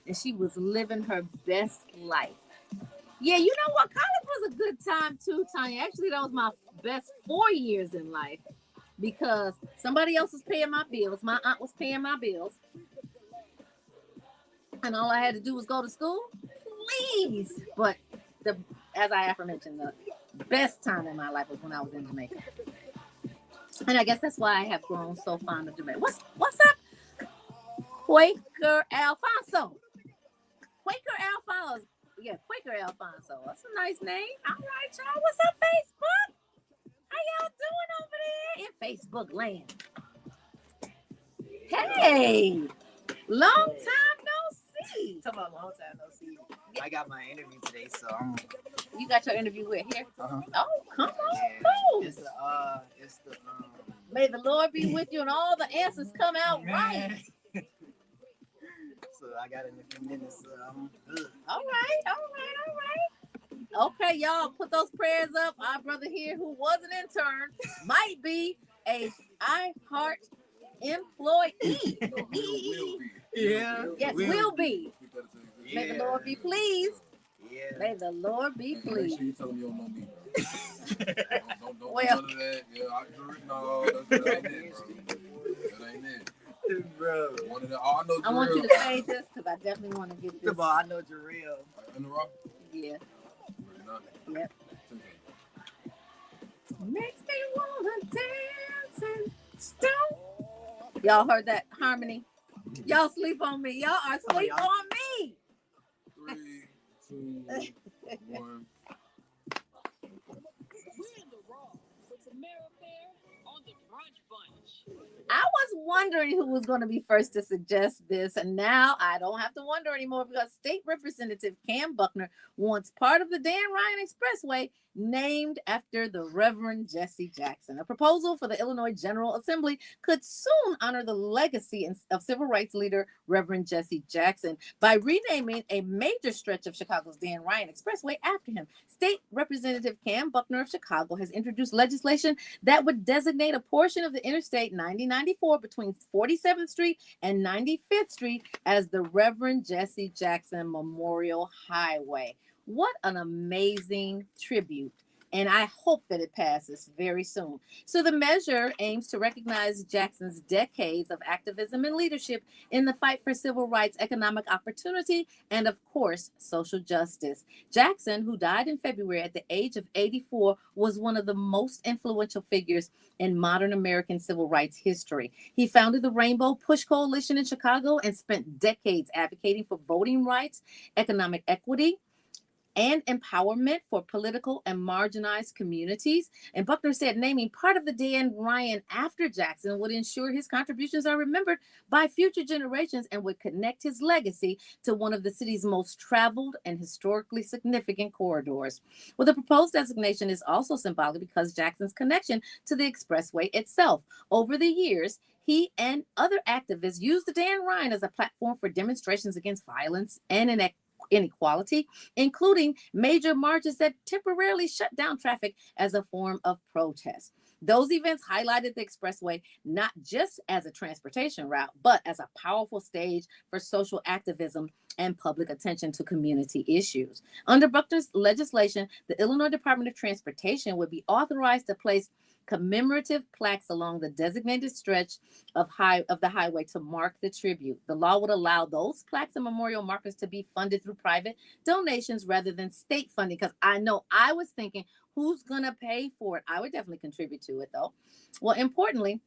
and she was living her best life. Yeah, you know what? College was a good time too, Tanya. Actually, that was my best 4 years in life because somebody else was paying my bills. My aunt was paying my bills, and all I had to do was go to school. Please, but the as I aforementioned, the best time in my life was when I was in Jamaica, and I guess that's why I have grown so fond of Jamaica. What's up, Quaker Alfonso? Quaker Alfonso. Yeah, Quaker Alfonso. That's a nice name. All right, y'all. What's up, Facebook? How y'all doing over there in Facebook land? Hey, long time no see. Talking about long time no see. I got my interview today, so You got your interview with here? Uh-huh. Oh, come on, Yeah. cool. It's the May the Lord be with you and all the answers come out right. So I got it in a few minutes. So I'm good. All right. Okay, y'all, put those prayers up. Our brother here, who was an intern, might be a iHeart employee. Yeah. Yes, will be. Yeah. May the Lord be pleased. Yeah. May the Lord be Make pleased. sure you tell them you don't know me. Don't Well, none of that. Yeah, no, that ain't it, bro. That ain't it. Bro. One of the, oh, I know I want you Jarrell. to say this because I definitely want to get this. Come on, I know Jarrell. In the rock? Yeah. Really not. Yep. Makes me wanna dance and stone. Y'all heard that harmony? Y'all sleep on me. Y'all are sleep on me. 3, 2, 1. On the Brunch Bunch. I was wondering who was going to be first to suggest this, and now I don't have to wonder anymore because State Representative Cam Buckner wants part of the Dan Ryan Expressway named after the Reverend Jesse Jackson. A proposal for the Illinois General Assembly could soon honor the legacy of civil rights leader Reverend Jesse Jackson by renaming a major stretch of Chicago's Dan Ryan Expressway after him. State Representative Cam Buckner of Chicago has introduced legislation that would designate a portion of the Interstate 9094 between 47th Street and 95th Street as the Reverend Jesse Jackson Memorial Highway. What an amazing tribute. And I hope that it passes very soon. So the measure aims to recognize Jackson's decades of activism and leadership in the fight for civil rights, economic opportunity, and of course, social justice. Jackson, who died in February at the age of 84, was one of the most influential figures in modern American civil rights history. He founded the Rainbow Push Coalition in Chicago and spent decades advocating for voting rights, economic equity, and empowerment for political and marginalized communities. And Buckner said naming part of the Dan Ryan after Jackson would ensure his contributions are remembered by future generations and would connect his legacy to one of the city's most traveled and historically significant corridors. Well, the proposed designation is also symbolic because Jackson's connection to the expressway itself. Over the years, he and other activists used the Dan Ryan as a platform for demonstrations against violence and inequality, including major marches that temporarily shut down traffic as a form of protest. Those events highlighted the expressway not just as a transportation route, but as a powerful stage for social activism and public attention to community issues. Under Buckner's legislation, the Illinois Department of Transportation would be authorized to place commemorative plaques along the designated stretch of the highway to mark the tribute. The law would allow those plaques and memorial markers to be funded through private donations rather than state funding. Because I know I was thinking, who's going to pay for it? I would definitely contribute to it, though. Well, importantly,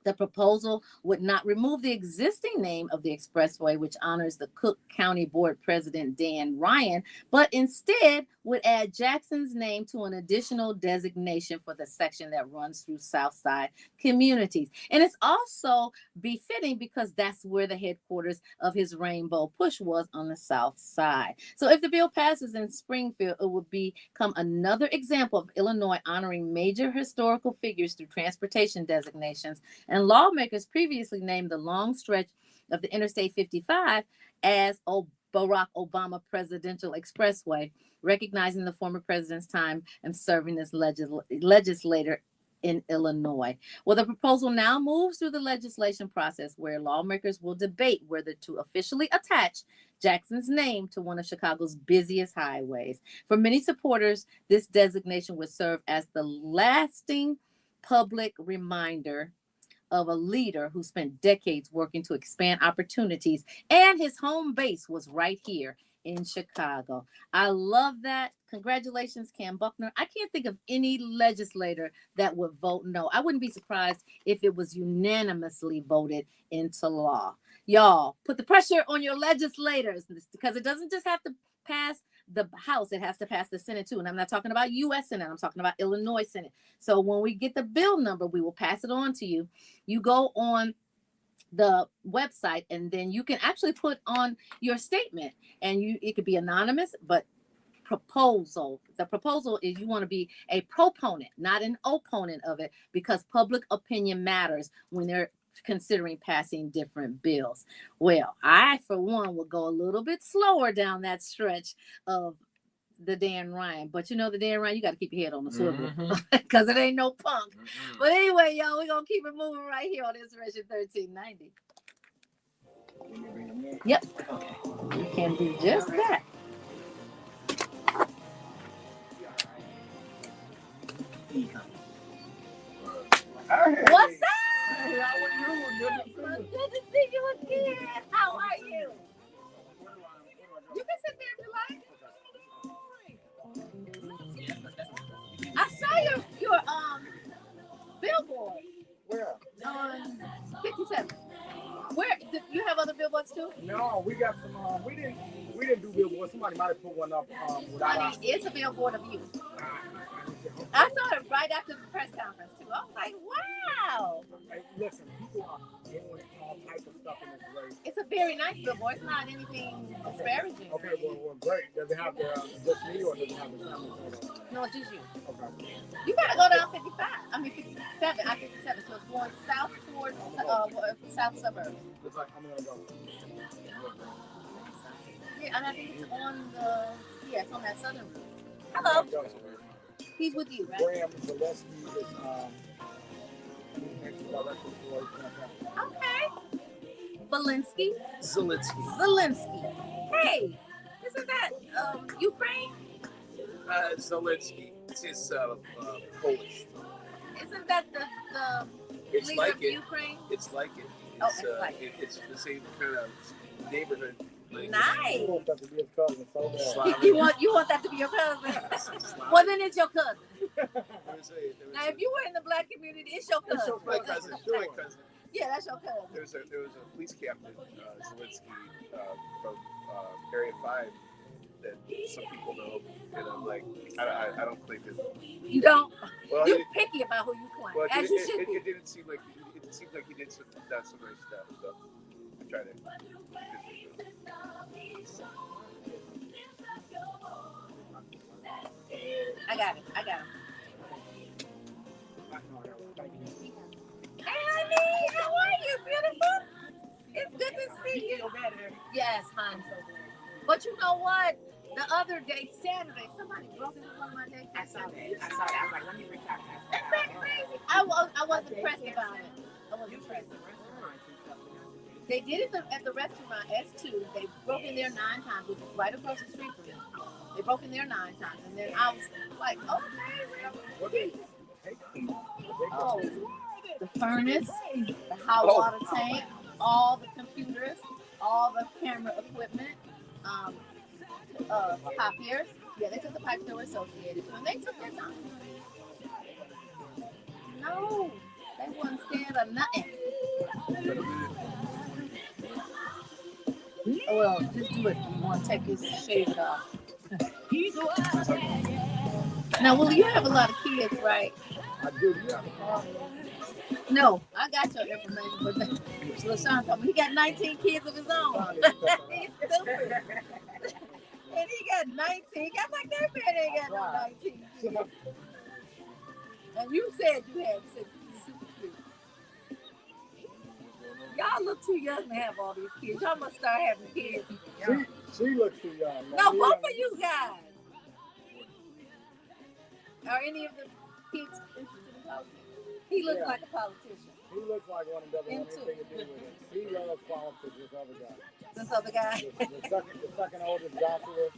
the proposal would not remove the existing name of the expressway, which honors the Cook County Board President Dan Ryan, but instead would add Jackson's name to an additional designation for the section that runs through Southside communities. And it's also befitting because that's where the headquarters of his Rainbow Push was, on the South Side. So if the bill passes in Springfield, it would become another example of Illinois honoring major historical figures through transportation designations. And lawmakers previously named the long stretch of the Interstate 55 as Barack Obama Presidential Expressway, recognizing the former president's time and serving as legislator in Illinois. Well, the proposal now moves through the legislation process where lawmakers will debate whether to officially attach Jackson's name to one of Chicago's busiest highways. For many supporters, this designation would serve as the lasting public reminder of a leader who spent decades working to expand opportunities, and his home base was right here in Chicago. I love that. Congratulations, Cam Buckner. I can't think of any legislator that would vote no. I wouldn't be surprised if it was unanimously voted into law. Y'all, put the pressure on your legislators because it doesn't just have to pass the House, it has to pass the Senate too. And I'm not talking about U.S. Senate, I'm talking about Illinois Senate. So when we get the bill number, we will pass it on to you. You go on the website and then you can actually put on your statement, and it could be anonymous, but proposal. The proposal is you want to be a proponent, not an opponent of it, because public opinion matters when they're considering passing different bills. Well, I, for one, will go a little bit slower down that stretch of the Dan Ryan, but you know the Dan Ryan, you got to keep your head on the swivel because it ain't no punk. But anyway, y'all, we're gonna keep it moving right here on Inspiration 1390. Yep, you can do just that. What's up? Hey, how are you? Good to see you again. How are you? You can sit there if you like. I saw your billboard Where? on 57. Where you have other billboards too? No, we got some. We didn't do billboards. Somebody might have put one up. Without I mean, it's a billboard of you. I saw it right after the press conference too. I was like, wow. Hey, listen, people are doing all types of stuff in this race. It's a very nice billboard. It's not anything disparaging. Okay, well, great. Does it have just me or does it have the family photo? No, it's just you. Okay. You gotta go down 55. I mean 57. I 57. So it's going south towards south suburbs. Looks like I'm gonna go. Yeah, and I think it's on it's on that southern route. Hello. He's with you, right? Graham Zaleski is next director for Okay. Valinsky. Zelensky. Hey, isn't that Ukraine? Zelensky. It's Polish. Isn't that the It's leader like of it. Ukraine? It's like it. Oh, it's like it. It's the same kind of neighborhood. Like, Nice. You want that to be his cousin so bad. Slavic. You want that to be your cousin? Well, then it's your cousin. Now, if you were in the black community, it's your cousin. your my cousin. My cousin. Yeah, that's your cousin. There was a police captain, Zelensky, from Area 5 that some people know, and I'm like, I don't claim him. You don't. Well, You're picky about who you claim, well, as you should be. it didn't seem like it seemed like he did some nice stuff. So I tried to. I got it. Hey, honey, how are you, beautiful? It's good to see you. Yes, hon. But you know what? The other day, Saturday, somebody broke into one of my days. I saw that. I was like, let me reach out. Isn't that crazy? I wasn't pressed about it. I wasn't pressed. They did it at the restaurant S2. They broke in there 9 times, which is right across the street from me. They broke in there 9 times, and then I was like, okay. Oh, the furnace, the hot water tank, all the computers, all the camera equipment, copiers. Yeah, they took the pipes that were associated, and they took their time. No, they wasn't scared of nothing. Oh, well, just do it. You want to take his shade off. Now, Willie, you have a lot of kids, right? I do. You have a car? No, I got your information, but LaShawn told me he got 19 kids of his own. He's stupid. And he got 19. I'm like, that man ain't got no 19 kids. And you said you had 6. Y'all look too young to have all these kids. Y'all must start having kids. She looks too young. No, both of you guys. Are any of the kids interested in talking? He looks Yeah. like a politician. He looks like one and doesn't Him want too. anything to do with it. He loves politics, this other guy. This other guy. The second oldest Joshua,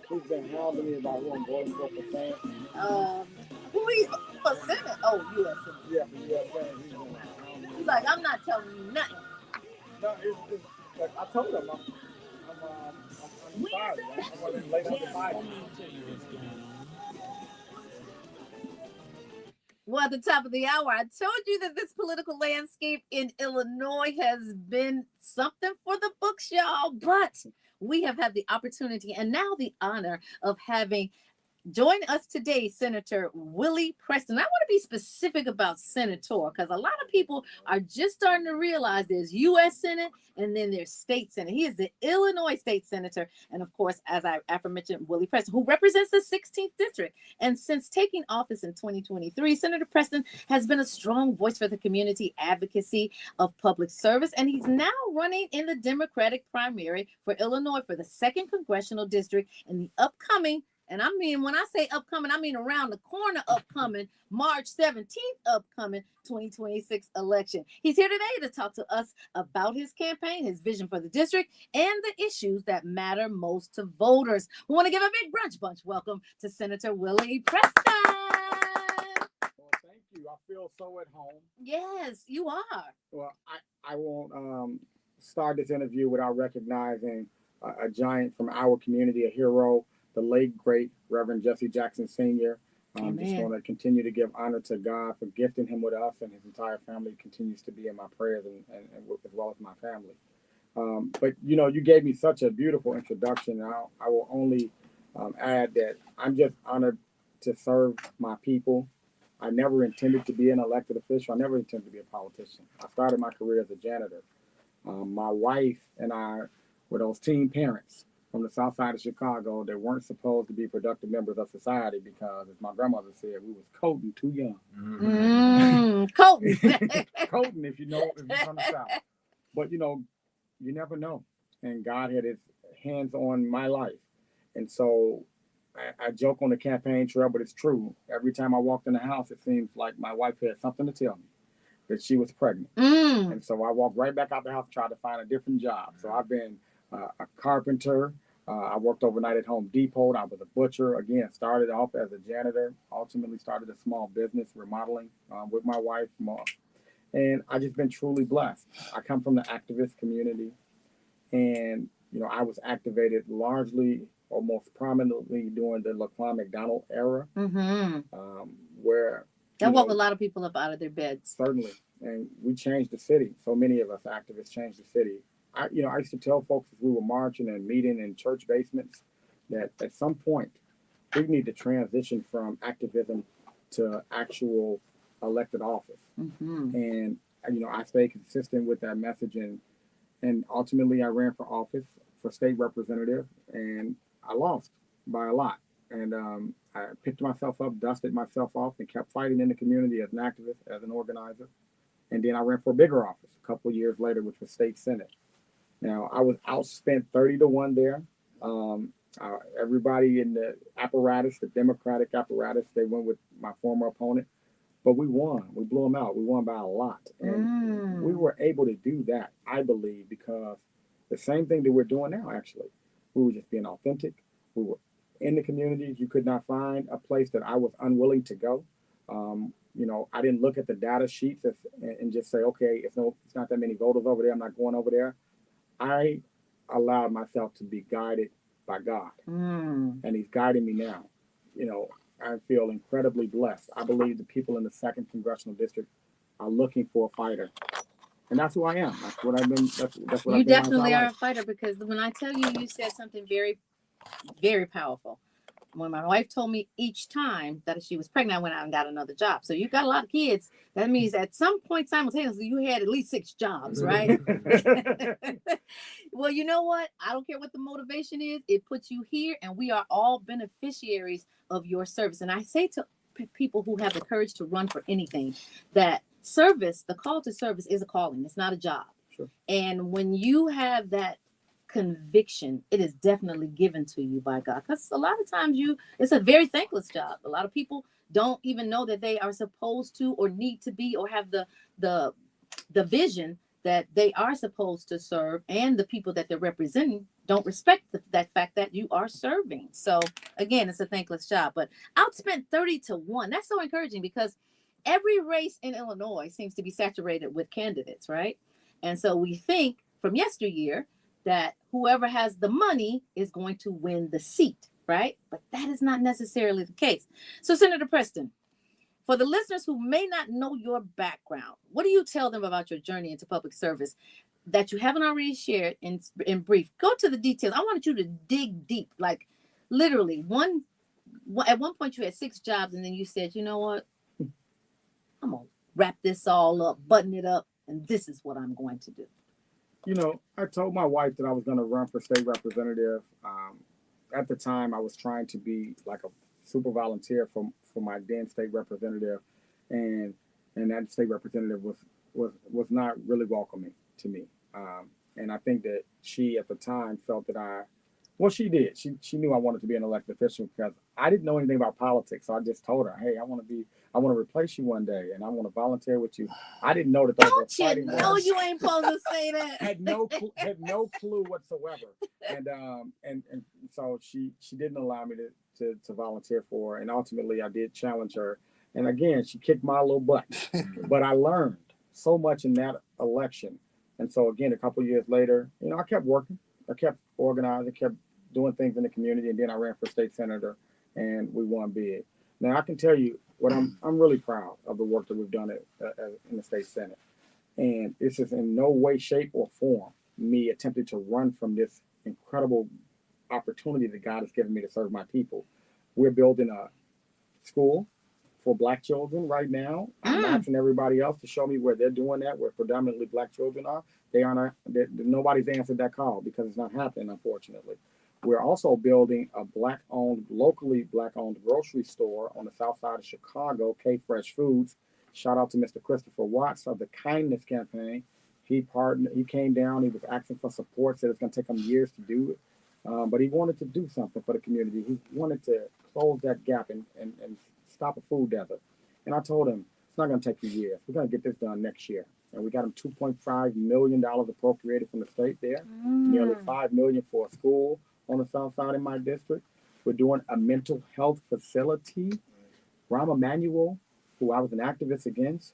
he's been hounding me about who I'm voting for Senate. Um, who he's for Senate? Oh, U.S. Senate. Yeah, for U.S. Senate, he's been hounding me. He's like, I'm not telling you nothing. No, it's like I told him, I'm sorry. I'm going to lay down the Bible. Well, at the top of the hour, I told you that this political landscape in Illinois has been something for the books, y'all. But we have had the opportunity and now the honor of having join us today, Senator Willie Preston. I want to be specific about senator because a lot of people are just starting to realize there's U.S. Senate and then there's state Senate. He is the Illinois state senator. And of course, as I aforementioned, Willie Preston, who represents the 16th district. And since taking office in 2023, Senator Preston has been a strong voice for the community advocacy of public service. And he's now running in the Democratic primary for Illinois for the 2nd congressional district in the upcoming, and I mean, when I say upcoming, I mean around the corner upcoming, March 17th upcoming 2026 election. He's here today to talk to us about his campaign, his vision for the district, and the issues that matter most to voters. We want to give a big brunch bunch welcome to Senator Willie Preston. Well, thank you. I feel so at home. Yes, you are. Well, I won't start this interview without recognizing a giant from our community, a hero, the late, great Reverend Jesse Jackson Sr. Just want to continue to give honor to God for gifting him with us, and his entire family continues to be in my prayers and as well as my family. But, you know, you gave me such a beautiful introduction. I will only add that I'm just honored to serve my people. I never intended to be an elected official. I never intended to be a politician. I started my career as a janitor. My wife and I were those teen parents from the south side of Chicago that weren't supposed to be productive members of society because, as my grandmother said, we was coding too young. Colton. Coding, if you're from the south. But, you know, you never know. And God had his hands on my life. And so I joke on the campaign trail, but it's true. Every time I walked in the house, it seems like my wife had something to tell me, that she was pregnant. And so I walked right back out the house, tried to find a different job. So I've been a carpenter. I worked overnight at Home Depot. I was a butcher. Again, started off as a janitor, ultimately started a small business remodeling with my wife, Mom. And I just been truly blessed. I come from the activist community, and, you know, I was activated largely or most prominently during the Laquan McDonald era, where that woke a lot of people up out of their beds. Certainly. And we changed the city. So many of us activists changed the city. I used to tell folks as we were marching and meeting in church basements that at some point we need to transition from activism to actual elected office. And, you know, I stayed consistent with that message. And ultimately I ran for office for state representative, and I lost by a lot. And I picked myself up, dusted myself off, and kept fighting in the community as an activist, as an organizer. And then I ran for a bigger office a couple of years later, which was state senate. Now, I was outspent 30-1 there. Everybody in the apparatus, the Democratic apparatus, they went with my former opponent. But we won. We blew them out. We won by a lot. And we were able to do that, I believe, because the same thing that we're doing now, actually. We were just being authentic. We were in the communities. You could not find a place that I was unwilling to go. You know, I didn't look at the data sheets and just say, okay, it's not that many voters over there, I'm not going over there. I allowed myself to be guided by God, and he's guiding me now. You know, I feel incredibly blessed. I believe the people in the 2nd congressional district are looking for a fighter, and that's who I am. That's what I've been. That's what you I've been definitely are a fighter, because when I tell you, you said something very, very powerful. When my wife told me each time that she was pregnant, I went out and got another job. So you got a lot of kids. That means at some point simultaneously, you had at least 6 jobs, right? Well, you know what? I don't care what the motivation is. It puts you here, and we are all beneficiaries of your service. And I say to people who have the courage to run for anything, that service, the call to service, is a calling. It's not a job. Sure. And when you have that conviction, it is definitely given to you by God, because a lot of times it's a very thankless job. A lot of people don't even know that they are supposed to or need to be or have the the vision that they are supposed to serve, and the people that they're representing don't respect that fact that you are serving. So again, it's a thankless job, but outspent 30-1. That's so encouraging because every race in Illinois seems to be saturated with candidates, right? And so we think from yesteryear that whoever has the money is going to win the seat, right? But that is not necessarily the case. So, Senator Preston, for the listeners who may not know your background, what do you tell them about your journey into public service that you haven't already shared in brief? Go to the details. I wanted you to dig deep, like literally at one point you had 6 jobs and then you said, you know what? I'm going to wrap this all up, button it up, and this is what I'm going to do. You know, I told my wife that I was going to run for state representative. At the time, I was trying to be like a super volunteer for my then state representative, and that state representative was not really welcoming to me. And I think that she at the time felt that she did. She knew I wanted to be an elected official because I didn't know anything about politics. So I just told her, hey, I want to replace you one day, and I want to volunteer with you. I didn't know that those were fighting words. No, you ain't supposed to say that. had no clue whatsoever. And so she didn't allow me to volunteer for her. And ultimately I did challenge her. And again, she kicked my little butt. But I learned so much in that election. And so again, a couple of years later, you know, I kept working. I kept organizing, kept doing things in the community, and then I ran for state senator, and we won big. Now I can tell you what I'm really proud of the work that we've done in the state senate, and this is in no way, shape, or form me attempting to run from this incredible opportunity that God has given me to serve my people. We're building a school for Black children right now. I'm asking everybody else to show me where they're doing that, where predominantly Black children are. Nobody's answered that call because it's not happening, unfortunately. We're also building a locally Black-owned grocery store on the south side of Chicago, K Fresh Foods. Shout out to Mr. Christopher Watts of the Kindness Campaign. He came down, he was asking for support, said it's going to take him years to do it. But he wanted to do something for the community. He wanted to close that gap and stop a food desert. And I told him, it's not going to take you years. We're going to get this done next year. And we got him $2.5 million appropriated from the state there, nearly $5 million for a school on the south side of my district. We're doing a mental health facility. Rahm Emanuel, who I was an activist against,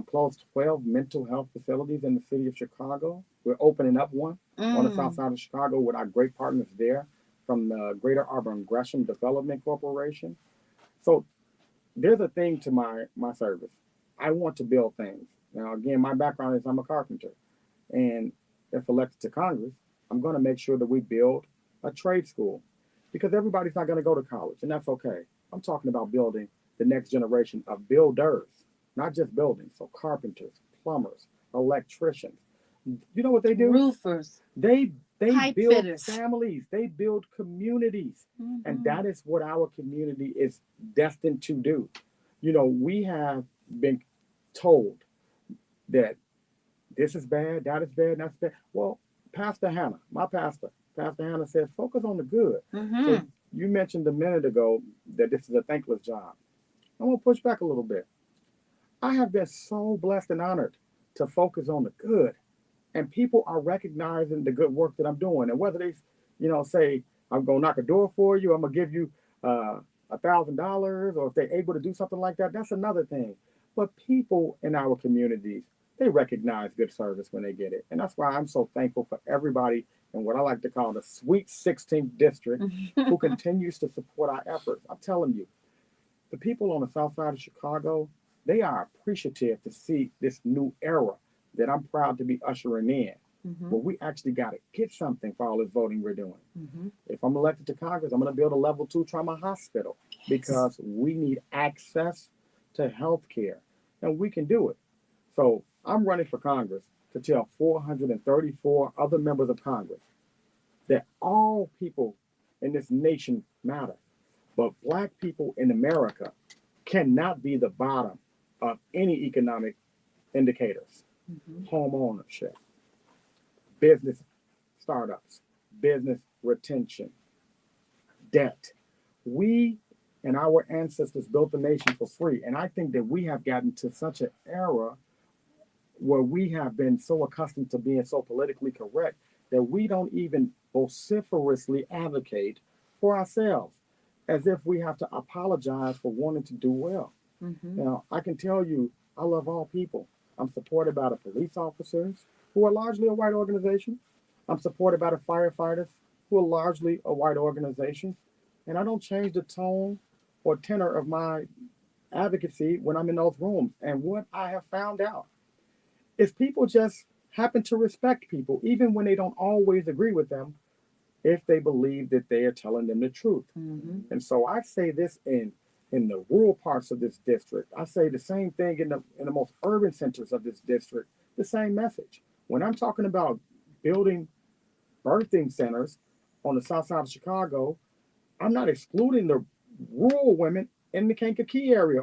closed 12 mental health facilities in the city of Chicago. We're opening up one on the south side of Chicago with our great partners there from the Greater Auburn Gresham Development Corporation. So there's a thing to my service. I want to build things. Now, again, my background is I'm a carpenter. And if elected to Congress, I'm going to make sure that we build a trade school because everybody's not going to go to college, and that's okay. I'm talking about building the next generation of builders, not just buildings. So carpenters, plumbers, electricians. You know what they do? Roofers. They pipe build fitters. families. They build communities. And that is what our community is destined to do. You know, we have been told that this is bad, that is bad, that's bad. Well, Pastor Hannah, my Pastor Hannah said, focus on the good. So you mentioned a minute ago that this is a thankless job. I'm going to push back a little bit. I have been so blessed and honored to focus on the good. And people are recognizing the good work that I'm doing. And whether they, say, I'm going to knock a door for you, I'm going to give you $1,000, or if they're able to do something like that, that's another thing. But people in our communities, they recognize good service when they get it. And that's why I'm so thankful for everybody in what I like to call the Sweet 16th District who continues to support our efforts. I'm telling you, the people on the south side of Chicago, they are appreciative to see this new era that I'm proud to be ushering in. But we actually got to get something for all this voting we're doing. If I'm elected to Congress, I'm going to build a level 2 trauma hospital because we need access to health care, and we can do it. So I'm running for Congress to tell 434 other members of Congress that all people in this nation matter, but Black people in America cannot be the bottom of any economic indicators. Home ownership, business startups, business retention, debt. We and our ancestors built the nation for free. And I think that we have gotten to such an era where we have been so accustomed to being so politically correct that we don't even vociferously advocate for ourselves, as if we have to apologize for wanting to do well. Mm-hmm. Now, I can tell you, I love all people. I'm supported by the police officers, who are largely a white organization. I'm supported by the firefighters, who are largely a white organization. And I don't change the tone or tenor of my advocacy when I'm in those rooms. And what I have found out is people just happen to respect people, even when they don't always agree with them, if they believe that they are telling them the truth. Mm-hmm. And so I say this in the rural parts of this district. I say the same thing in the most urban centers of this district, the same message. When I'm talking about building birthing centers on the south side of Chicago, I'm not excluding the rural women in the Kankakee area.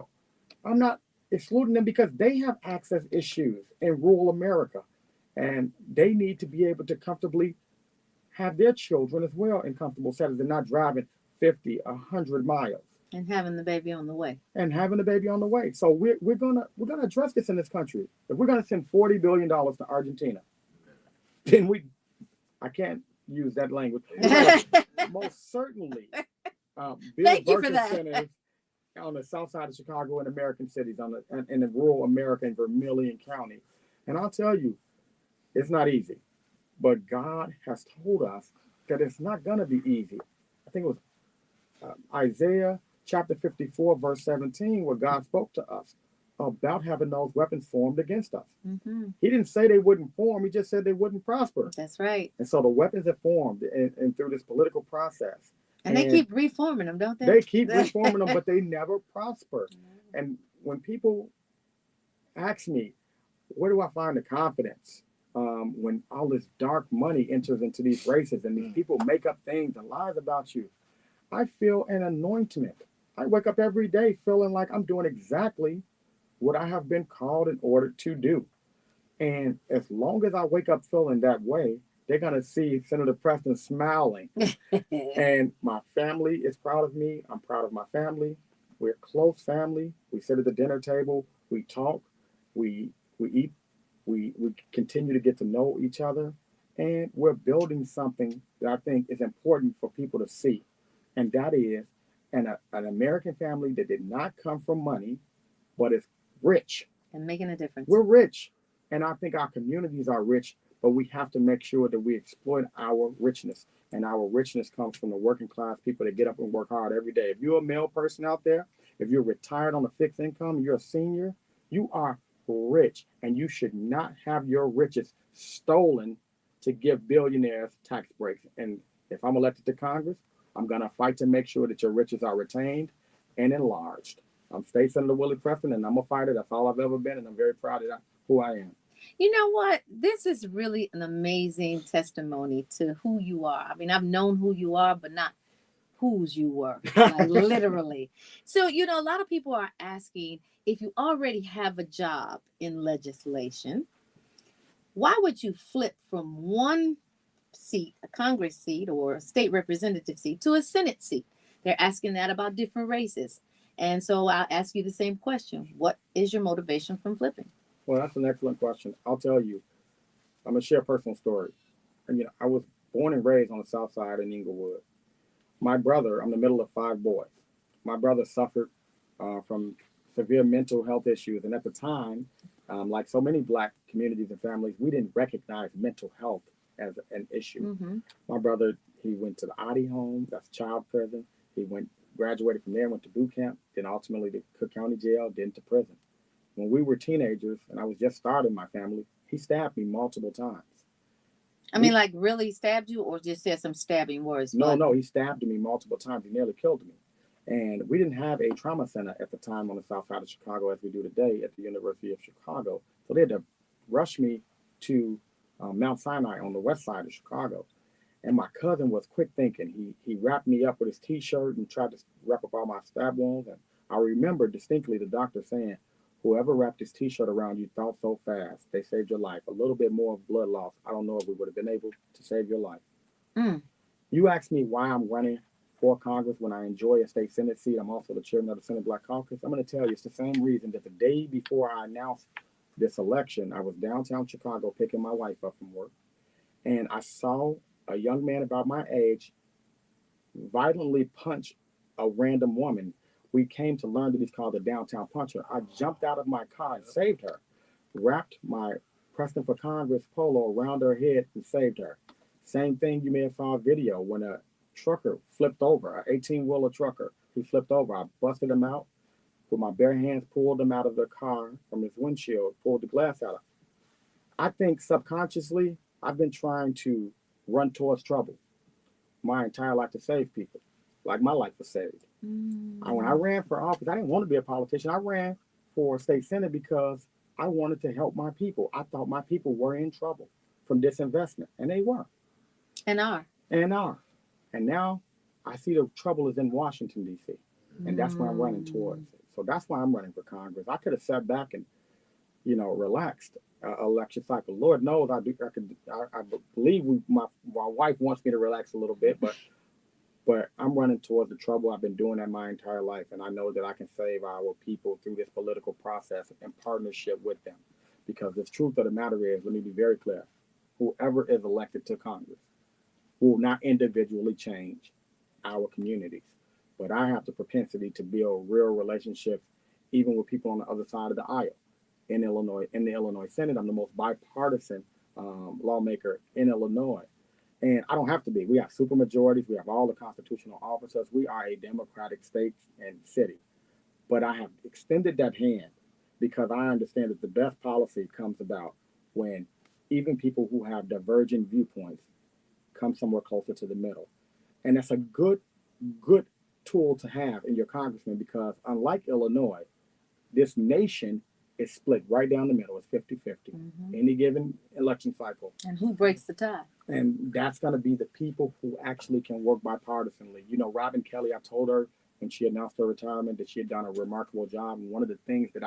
I'm not excluding them because they have access issues in rural America, and they need to be able to comfortably have their children as well in comfortable settings and not driving 50, 100 miles And having the baby on the way. and having a baby on the way. So we're gonna address this in this country. If we're gonna send $40 billion to Argentina, then I can't use that language. We're gonna most certainly build Thank you for birthing that. centers on the south side of Chicago and American cities, in the rural America in Vermilion County. And I'll tell you, it's not easy. But God has told us that it's not going to be easy. I think it was Isaiah chapter 54, verse 17, where God spoke to us about having those weapons formed against us. Mm-hmm. He didn't say they wouldn't form, he just said they wouldn't prosper. That's right. And so the weapons have formed and through this political process. And they keep reforming them, don't they? They keep reforming them, but they never prosper. And when people ask me, where do I find the confidence? When all this dark money enters into these races and these people make up things and lies about you, I feel an anointment. I wake up every day feeling like I'm doing exactly what I have been called and ordered to do. And as long as I wake up feeling that way, they're going to see Senator Preston smiling. And my family is proud of me. I'm proud of my family. We're a close family. We sit at the dinner table. We talk. We eat. We continue to get to know each other. And we're building something that I think is important for people to see. And that is an American family that did not come from money, but is rich. And making a difference. We're rich. And I think our communities are rich, but we have to make sure that we exploit our richness. And our richness comes from the working class people that get up and work hard every day. If you're a male person out there, if you're retired on a fixed income, you're a senior, you are rich. And you should not have your riches stolen to give billionaires tax breaks. And if I'm elected to Congress, I'm going to fight to make sure that your riches are retained and enlarged. I'm State Senator Willie Preston, and I'm a fighter. That's all I've ever been, and I'm very proud of who I am. You know what? This is really an amazing testimony to who you are. I mean, I've known who you are, but not whose you were, like literally. So, you know, a lot of people are asking, if you already have a job in legislation, why would you flip from one seat, a Congress seat or a state representative seat, to a Senate seat? They're asking that about different races. And so I'll ask you the same question. What is your motivation from flipping? Well, that's an excellent question. I'll tell you, I'm going to share a personal story. And, I was born and raised on the south side in Inglewood. My brother, I'm the middle of 5 boys. My brother suffered from severe mental health issues. And at the time, like so many Black communities and families, we didn't recognize mental health as an issue. Mm-hmm. My brother, he went to the Oddie home, that's child prison. He graduated from there, went to boot camp, then ultimately to Cook County Jail, then to prison. When we were teenagers and I was just starting my family, he stabbed me multiple times. I mean, like really stabbed you, or just said some stabbing words? No, he stabbed me multiple times. He nearly killed me. And we didn't have a trauma center at the time on the south side of Chicago as we do today at the University of Chicago. So they had to rush me to Mount Sinai on the west side of Chicago. And my cousin was quick thinking. He wrapped me up with his T-shirt and tried to wrap up all my stab wounds. And I remember distinctly the doctor saying, whoever wrapped his T-shirt around you thought so fast, they saved your life. A little bit more of blood loss. I don't know if we would have been able to save your life. Mm. You asked me why I'm running for Congress, when I enjoy a state Senate seat, I'm also the chairman of the Senate Black Caucus. I'm going to tell you, it's the same reason that the day before I announced this election, I was downtown Chicago picking my wife up from work, and I saw a young man about my age violently punch a random woman. We came to learn that he's called the downtown puncher. I jumped out of my car and saved her, wrapped my President for Congress polo around her head and saved her. Same thing, you may have saw a video when a trucker flipped over, an 18-wheeler trucker. He flipped over. I busted him out with my bare hands, pulled him out of the car from his windshield, pulled the glass out. I think subconsciously, I've been trying to run towards trouble my entire life to save people, like my life was saved. When I ran for office, I didn't want to be a politician. I ran for state senate because I wanted to help my people. I thought my people were in trouble from disinvestment, and they were. And are. And are. And now I see the trouble is in Washington, D.C., and that's where I'm running towards. So that's why I'm running for Congress. I could have sat back and, relaxed election cycle. Lord knows I believe my wife wants me to relax a little bit, but I'm running towards the trouble. I've been doing that my entire life, and I know that I can save our people through this political process in partnership with them. Because the truth of the matter is, let me be very clear, whoever is elected to Congress will not individually change our communities. But I have the propensity to build real relationships, even with people on the other side of the aisle. In Illinois, in the Illinois Senate, I'm the most bipartisan lawmaker in Illinois. And I don't have to be. We have supermajorities. We have all the constitutional officers. We are a democratic state and city. But I have extended that hand because I understand that the best policy comes about when even people who have divergent viewpoints come somewhere closer to the middle. And that's a good tool to have in your congressman, because unlike Illinois, this nation is split right down the middle. It's 50-50 any given election cycle. And who breaks the tie? And that's going to be the people who actually can work bipartisanly. Robin Kelly, I told her when she announced her retirement that she had done a remarkable job. And one of the things that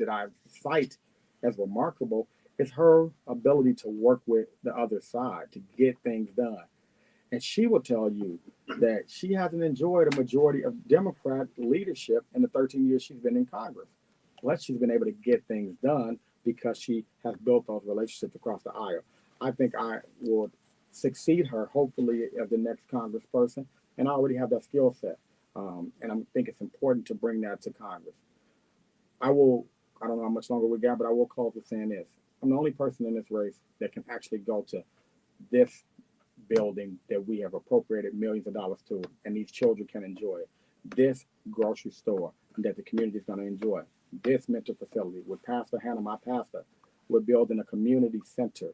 I cite as remarkable is her ability to work with the other side to get things done. And she will tell you that she hasn't enjoyed a majority of Democrat leadership in the 13 years she's been in Congress. But she's been able to get things done because she has built those relationships across the aisle. I think I will succeed her, hopefully, as the next congressperson, and I already have that skill set. And I think it's important to bring that to Congress. I don't know how much longer we got, but I will close with saying this. I'm the only person in this race that can actually go to this building that we have appropriated millions of dollars to, and these children can enjoy it. This grocery store that the community is going to enjoy. This mental facility with Pastor Hannah, my pastor, we're building a community center.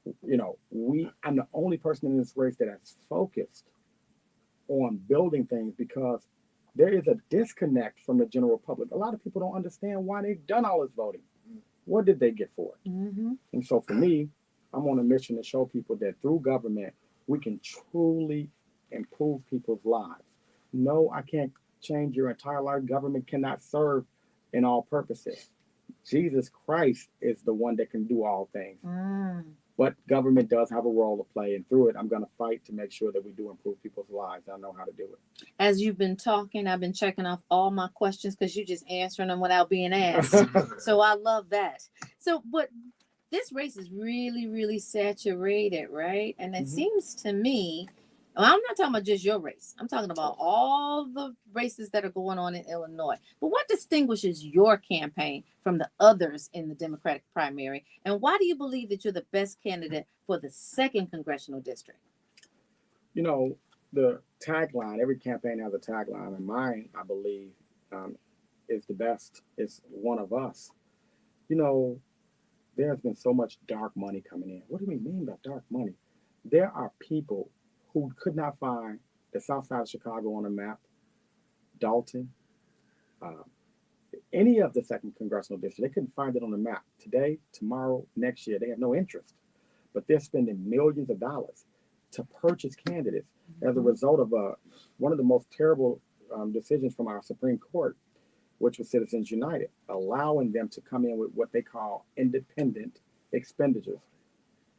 I'm the only person in this race that has focused on building things because there is a disconnect from the general public. A lot of people don't understand why they've done all this voting. What did they get for it? And so for me, I'm on a mission to show people that through government, we can truly improve people's lives. No, I can't change your entire life. Government cannot serve in all purposes. Jesus Christ is the one that can do all things. But government does have a role to play, and through it, I'm going to fight to make sure that we do improve people's lives. I know how to do it. As you've been talking, I've been checking off all my questions because you're just answering them without being asked. So I love that. So, but this race is really, really saturated, right? And it seems to me, I'm not talking about just your race. I'm talking about all the races that are going on in Illinois. But what distinguishes your campaign from the others in the Democratic primary? And why do you believe that you're the best candidate for the 2nd congressional district? The tagline, every campaign has a tagline, and mine, I believe, is the best. It's one of us. There's been so much dark money coming in. What do we mean by dark money? There are people who could not find the south side of Chicago on a map, Dalton, any of the 2nd congressional district. They couldn't find it on the map. Today, tomorrow, next year, they have no interest. But they're spending millions of dollars to purchase candidates as a result of one of the most terrible decisions from our Supreme Court, which was Citizens United, allowing them to come in with what they call independent expenditures.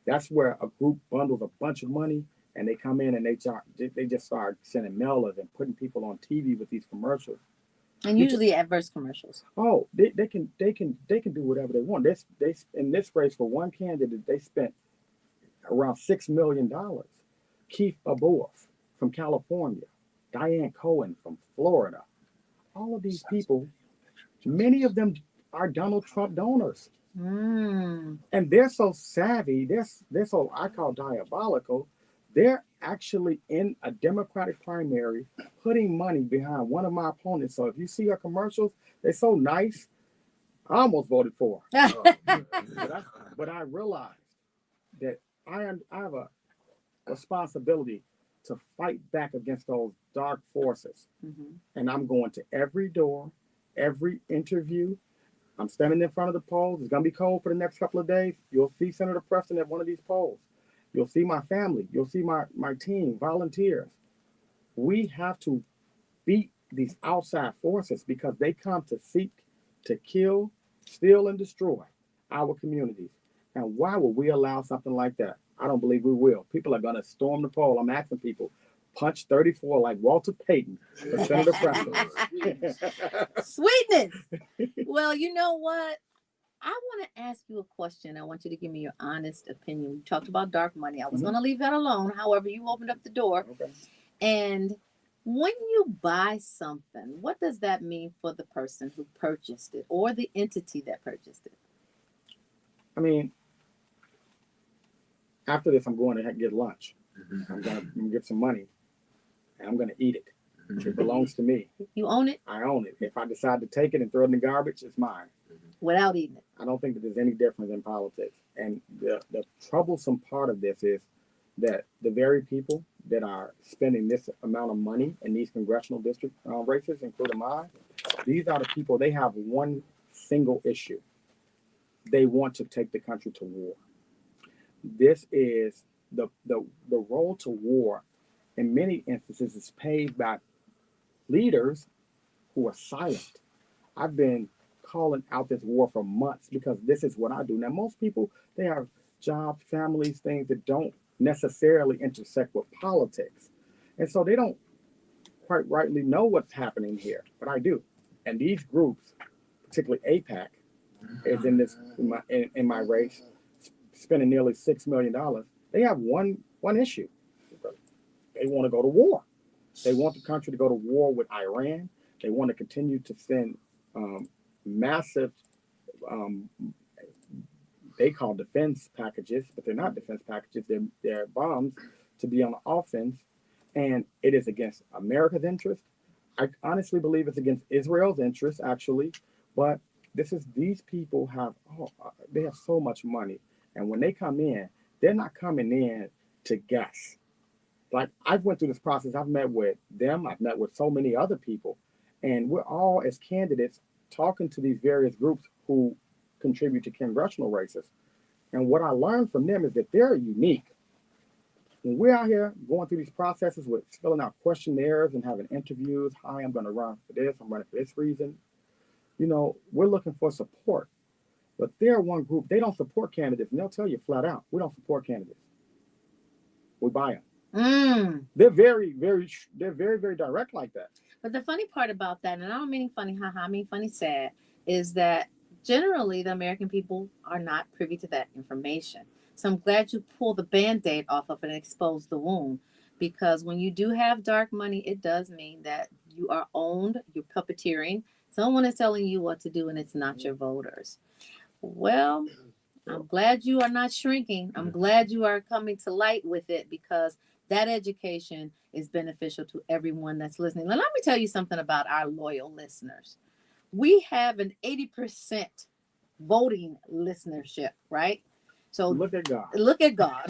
That's where a group bundles a bunch of money and they come in and they just start sending mailers and putting people on TV with these commercials. And usually adverse commercials. Oh, they can do whatever they want. They in this race for one candidate they spent around $6 million. Keith Aborff from California, Diane Cohen from Florida. All of these people, many of them are Donald Trump donors. Mm. And they're so savvy, they're so, I call diabolical. They're actually in a Democratic primary putting money behind one of my opponents. So if you see her commercials, they're so nice. I almost voted for her. But I realized that I have a responsibility to fight back against those dark forces. Mm-hmm. And I'm going to every door, every interview. I'm standing in front of the polls. It's going to be cold for the next couple of days. You'll see Senator Preston at one of these polls. You'll see my family. You'll see my team, volunteers. We have to beat these outside forces because they come to seek to kill, steal, and destroy our communities. And why would we allow something like that? I don't believe we will. People are going to storm the poll. I'm asking people, punch 34 like Walter Payton for Senator Preston. Sweetness. Well, you know what? I want to ask you a question. I want you to give me your honest opinion. We talked about dark money. I was going to leave that alone. However, you opened up the door. Okay. And when you buy something, what does that mean for the person who purchased it or the entity that purchased it? I mean, after this, I'm going to get lunch. I'm going to get some money, and I'm going to eat it. It belongs to me. You own it? I own it. If I decide to take it and throw it in the garbage, it's mine. Without eating it? I don't think that there's any difference in politics. And the troublesome part of this is that the very people that are spending this amount of money in these congressional district races, including mine, these are the people, they have one single issue. They want to take the country to war. This is the road to war in many instances is paved by leaders who are silent. I've been calling out this war for months because this is what I do. Now, most people, they have jobs, families, things that don't necessarily intersect with politics. And so they don't quite rightly know what's happening here, but I do. And these groups, particularly AIPAC, is in this in my race, spending nearly $6 million. They have one issue. They want to go to war. They want the country to go to war with Iran. They want to continue to send massive, they call defense packages, but they're not defense packages. They're bombs to be on the offense. And it is against America's interest. I honestly believe it's against Israel's interest, actually. But these people have so much money. And when they come in, they're not coming in to guess. Like, I've went through this process. I've met with them. I've met with so many other people. And we're all, as candidates, talking to these various groups who contribute to congressional races. And what I learned from them is that they're unique. When we're out here going through these processes with filling out questionnaires and having interviews, hi, I'm going to run for this, I'm running for this reason, we're looking for support. But they're one group, they don't support candidates, and they'll tell you flat out, we don't support candidates. We buy them. They're very, very direct like that. But the funny part about that, and I don't mean funny, haha, I mean funny, sad, is that generally the American people are not privy to that information. So I'm glad you pulled the Band-Aid off of it and exposed the wound. Because when you do have dark money, it does mean that you are owned, you're puppeteering. Someone is telling you what to do, and it's not your voters. Well, I'm glad you are not shrinking. I'm glad you are coming to light with it, because that education is beneficial to everyone that's listening. Now, let me tell you something about our loyal listeners. We have an 80% voting listenership, right? So look at God. Look at God.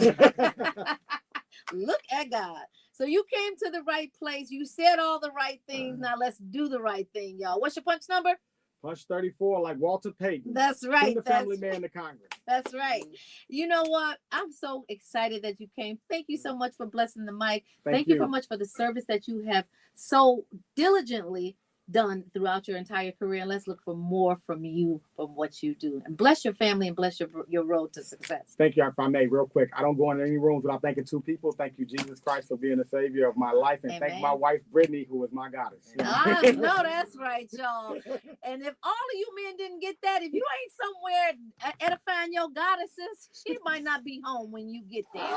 Look at God. So you came to the right place. You said all the right things. Now let's do the right thing, y'all. What's your punch number? Punch 34, like Walter Payton. That's right. Send the family man to Congress. That's right. You know what? I'm so excited that you came. Thank you so much for blessing the mic. Thank you so much for the service that you have so diligently done throughout your entire career. And let's look for more from you, from what you do. And bless your family and bless your road to success. Thank you. If I may, real quick, I don't go into any rooms without thanking two people. Thank you, Jesus Christ, for being the savior of my life. And thank my wife, Brittany, who is my goddess. I know that's right, y'all. And if all of you men didn't get that, if you ain't somewhere edifying your goddesses, she might not be home when you get there.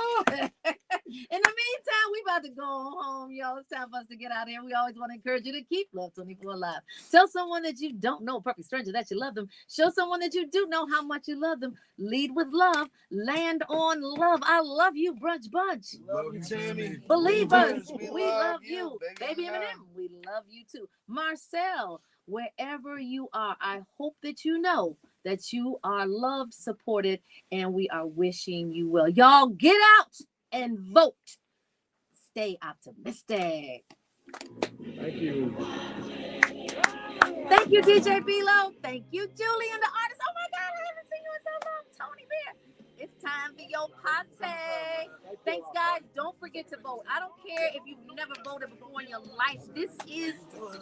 In the meantime, we about to go home, y'all. It's time for us to get out of here. We always want to encourage you to keep Love 24 alive. Tell someone that you don't know, a perfect stranger, that you love them. Show someone that you do know how much you love them. Lead with love. Land on love. I love you, Brunch Bunch. Love you, Tammy. Believers, we love you. you. Baby Eminem, we love you too. Marcel, wherever you are, I hope that you know that you are loved, supported, and we are wishing you well. Y'all get out and vote. Stay optimistic. Thank you. Thank you, DJ Bilo. Thank you, Julie and the artist. Oh my God, I haven't seen you in so long. Tony Bear. It's time for your party. Thanks, guys. Don't forget to vote. I don't care if you've never voted before in your life. This is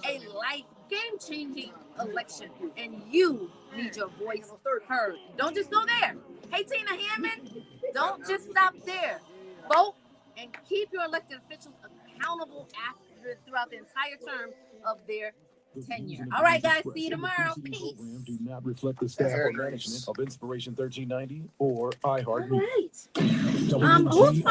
a life game-changing election, and you need your voice heard. Don't just go there. Hey, Tina Hammond, don't just stop there. Vote and keep your elected officials accountable throughout the entire term of their tenure. All right, guys. See you tomorrow. Peace. Do not reflect the staff or management of Inspiration 1390 or iHeartMedia. All right. Who's